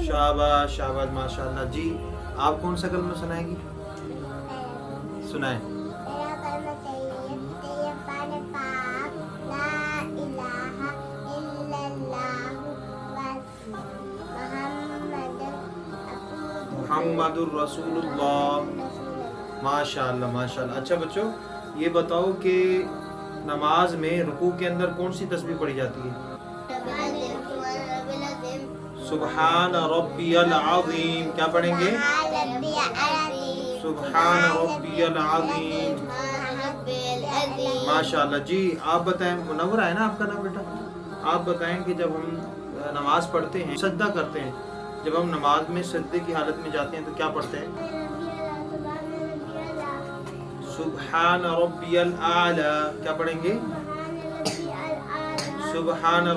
शाबाश शाबाश माशाल्लाह। जी आप कौन सा कलमा सुनाएंगी? सुनाएं। मुहम्मदुर रसूलुल्लाह। माशाल्लाह माशाल्लाह। अच्छा बच्चों, ये बताओ कि नमाज में रुकू के अंदर कौन सी तस्बीह पढ़ी जाती है? सुबहान रब्बियल अज़ीम। क्या पढ़ेंगे? सुबहान रब्बियल अज़ीम। माशाल्लाह। जी आप बताएं, मुनव्वरा है ना आपका नाम बेटा? आप बताएं कि जब हम नमाज पढ़ते हैं, सजदा करते हैं, जब हम नमाज में सजदे की हालत में जाते हैं तो क्या पढ़ते हैं? सुबहान रब्बियल आला। क्या पढ़ेंगे? सुबहान